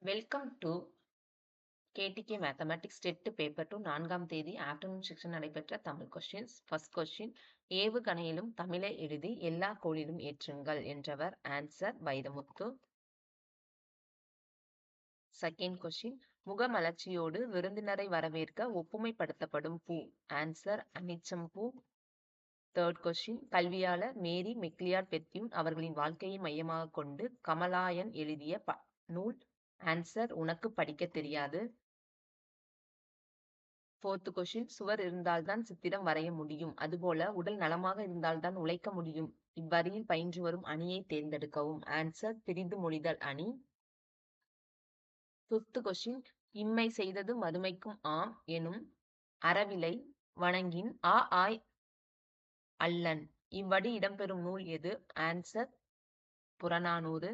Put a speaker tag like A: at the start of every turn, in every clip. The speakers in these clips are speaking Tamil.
A: Welcome to KDK mathematics dead paper 2 4ஆம் தேதி ஆஃப்டர்நூன் செக்ஷன் நடைபெற்ற தமிழ் கொஸ்டின்ஸ். ஃபர்ஸ்ட் கொஸ்டின், ஏவுகணையிலும் தமிழை எழுதி எல்லா கோளிலும் ஏற்றுங்கள் என்றவர் ஆன்சர் வைரமுத்து. செகண்ட் கொஸ்டின், முகமலர்ச்சியோடு விருந்தினரை வரவேற்க ஒப்புமைப்படுத்தப்படும் பூ ஆன்சர் அனிச்சம் பூ. தேர்ட் கொஸ்டின், கல்வியாளர் மேரி மெக்லியாட் பெத்யூன் அவர்களின் வாழ்க்கையை மையமாக கொண்டு கமலாயன் எழுதிய நூல் ஆன்சர் உனக்கு படிக்க தெரியாது. ஃபோர்த் கொஸ்டின், சுவர் இருந்தால்தான் சித்திரம் வரைய முடியும், அதுபோல உடல் நலமாக இருந்தால்தான் உழைக்க முடியும், இவ்வரியில் பயின்று வரும் அணியை தேர்ந்தெடுக்கவும் ஆன்சர் பிரிது மொழிதல் அணி. ஃபிஃப்த் கொஸ்டின், இம்மை செய்தது மறுமைக்கும் ஆம் எனும் அறவிலை வணங்கின் ஆய் அல்லன், இவ்வடி இடம்பெறும் நூல் எது ஆன்சர் புறநானூறு.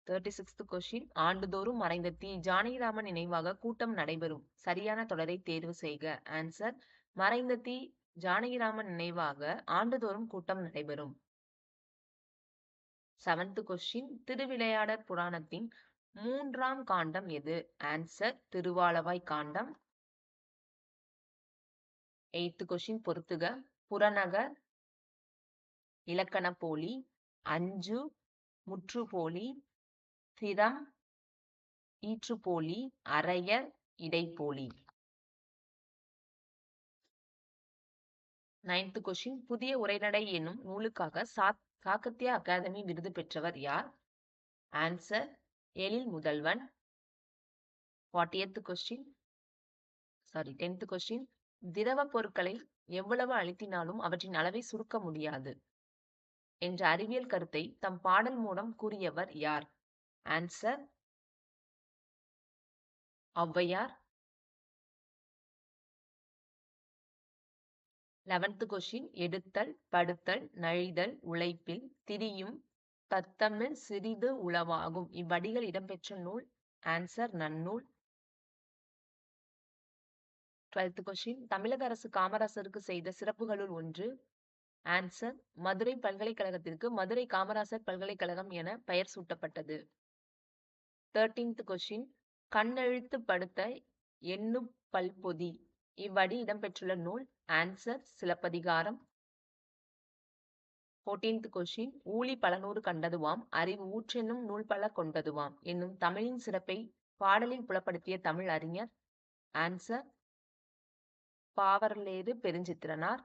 A: 36th கொஸ்டின், ஆண்டுதோறும் மறைந்த தி. ஜானகிராமன் நினைவாக கூட்டம் நடைபெறும் சரியான தொடரை தேர்வு செய்க ஆன்சர் மறைந்த தி. ஜானகிராமன் நினைவாக ஆண்டுதோறும் கூட்டம் நடைபெறும். 7th கொஸ்டின், திருவிளையாடற் புராணத்தின் 3ஆம் காண்டம் எது ஆன்சர் திருவாலவாய் காண்டம். 8th கொஸ்டின் பொறுத்துக. புறநகர் இலக்கண போலி, அஞ்சு முற்றுப்போலி, திறம் ஈற்றுப்போலி, அரையர் இடைப்போலி. 9th கொஸ்டின், புதிய உரைநடை என்னும் நூலுக்காக சாகித்ய அகாதமி விருது பெற்றவர் யார் ஆன்சர் எழில் முதல்வன். 10th கொஸ்டின், திரவ பொருட்களை எவ்வளவு அழுத்தினாலும் அவற்றின் அளவை சுருக்க முடியாது என்ற அறிவியல் கருத்தை தம் பாடல் மூலம் கூறியவர் யார் ஆன்சர் ஔவையார். 11th கொஸ்டின், எடுத்தல் படுத்தல் நழிதல் உழைப்பில் திரியும் தத்தமிழ் சிறிது உளவாகும், இவ்வடிகள் இடம்பெற்ற நூல் ஆன்சர் நன்னூல். 12th கொஸ்டின், தமிழக அரசு காமராசருக்கு செய்த சிறப்புகளுள் ஒன்று ஆன்சர் மதுரை பல்கலைக்கழகத்திற்கு மதுரை காமராசர் பல்கலைக்கழகம் என பெயர் சூட்டப்பட்டது. 13th கொஸ்டின், கண்ணெழுத்து படுத்த எண்ணு பல்பொதி, இவ்வடி இடம்பெற்றுள்ள நூல் ஆன்சர் சிலப்பதிகாரம். 14th கொஸ்டின், ஊழி பலநூறு கண்டதுவாம் அறிவு ஊற்றென்னும் நூல் பல கொண்டதுவாம் என்னும் தமிழின் சிறப்பை பாடலில் புலப்படுத்திய தமிழ் அறிஞர் ஆன்சர் பாவலரேறு பெருஞ்சித்திரனார்.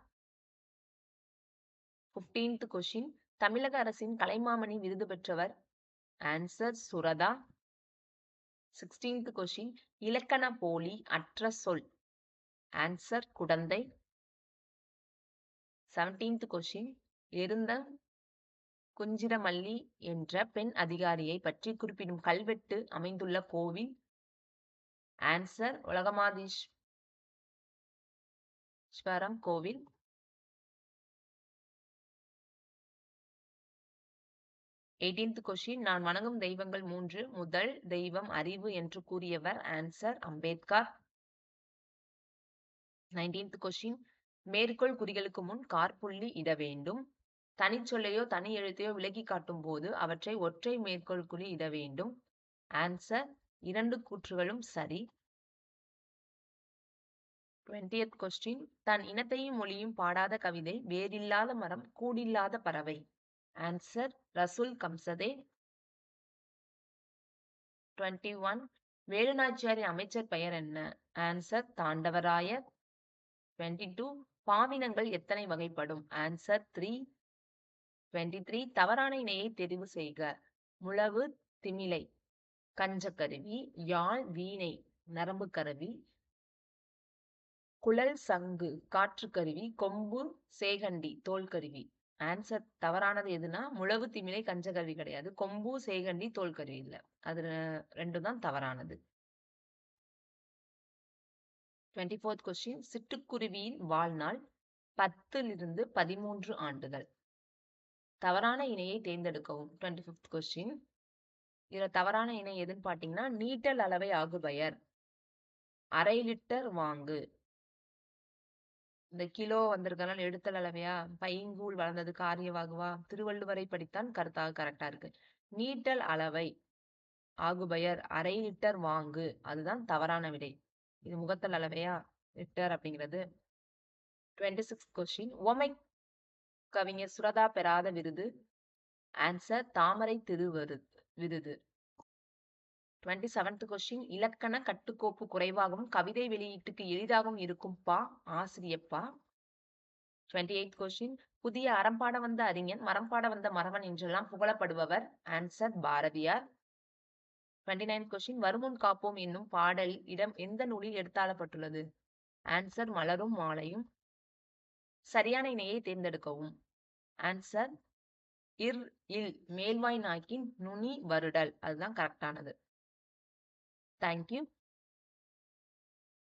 A: 15th கொஸ்டின், தமிழக அரசின் கலைமாமணி விருது பெற்றவர் ஆன்சர் சுரதா. 16th கொஸ்டின், இலக்கண போலி அற்ற சொல் ஆன்சர் குடந்தை. 17th கொஸ்டின், எருந்த குஞ்சிரமல்லி என்ற பெண் அதிகாரியை பற்றி குறிப்பிடும் கல்வெட்டு அமைந்துள்ள கோவில் ஆன்சர் உலகமாதீஸ்வரம் கோவில். 18th கொஸ்டின், நான் வணங்கும் தெய்வங்கள் 3, முதல் தெய்வம் அறிவு என்று கூறியவர் ஆன்சர் அம்பேத்கர். 19th கொஸ்டின், மேற்கோள் குறிகளுக்கு முன் காற்புள்ளி இட வேண்டும், தனிச்சொல்லையோ தனி எழுத்தையோ விளக்கி காட்டும் போது அவற்றை ஒற்றை மேற்கோள் குறி இட வேண்டும் ஆன்சர் இரண்டு கூற்றுகளும் சரி. 20th கொஸ்டின், தன் இனத்தையும் மொழியும் பாடாத கவிதை வேரில்லாத மரம் கூடில்லாத பறவை ஆன்சர் ரசூல் கம்சதே. 21, வேலுநாச்சியாரின் அமைச்சர் பெயர் என்ன ஆன்சர் தாண்டவராயர். 22, பாவினங்கள் எத்தனை வகைப்படும் ஆன்சர் 3. 23, தவறான இணையை தெரிவு செய்க. முழவு திமிலை கஞ்சக்கருவி, யாழ் வீணை நரம்பு கருவி, குழல் சங்கு காற்றுக்கருவி, கொம்பு சேகண்டி தோல் கருவி ஆன்சர் தவறானது எதுனா முழவு திமிலை கஞ்சக்கருவி கிடையாது, கொம்பு சேகண்டி தோல் கருவி இல்ல, அது ரெண்டும் தான் தவறானது. 24th கொஸ்டின், சிட்டுக்குருவியின் வாழ்நாள் 10 to 13 ஆண்டுகள். தவறான இணையை தேர்ந்தெடுக்கவும். 25th கொஸ்டின், இதுல தவறான இணை எதுன்னு பாத்தீங்கன்னா நீட்டல் அளவை ஆகுபெயர், அரை லிட்டர் வாங்கு, இந்த கிலோ வந்திருக்கனால எடுத்தல் அளவையா, பைங்கூழ் வளர்ந்தது காரியவாகுவா, திருவள்ளுவரை படித்தான் கருத்தாக கரெக்டா இருக்கு. நீட்டல் அளவை ஆகுபெயர் அரை லிட்டர் வாங்கு. அதுதான் தவறான விடை. இது முகத்தல் அளவையா? லிட்டர் அப்படிங்கிறது. 26th question. உவமை கவிஞர் சுரதா பெறாத விருது. ஆன்சர் தாமரை விருது. 27th question. இலக்கண கட்டுக்கோப்பு குறைவாகவும் கவிதை வெளியீட்டுக்கு எளிதாகவும் இருக்கும் பா ஆசிரியப்பா. 28th question. புதிய அறம்பாட வந்த அறிஞன் மரம்பாட வந்த மறவன் என்றெல்லாம் புகழப்படுபவர். ஆன்சர் பாரதியார். 29th question. வருமுன் காப்போம் என்னும் பாடல் இடம் எந்த நூலில் எடுத்தாளப்பட்டுள்ளது? ஆன்சர் மலரும் மாலையும். சரியான இணையை தேர்ந்தெடுக்கவும். ஆன்சர் இல் மேல்வாய் நாக்கின் நுனி வருடல். அதுதான் கரெக்டானது. தேங்க்யூ.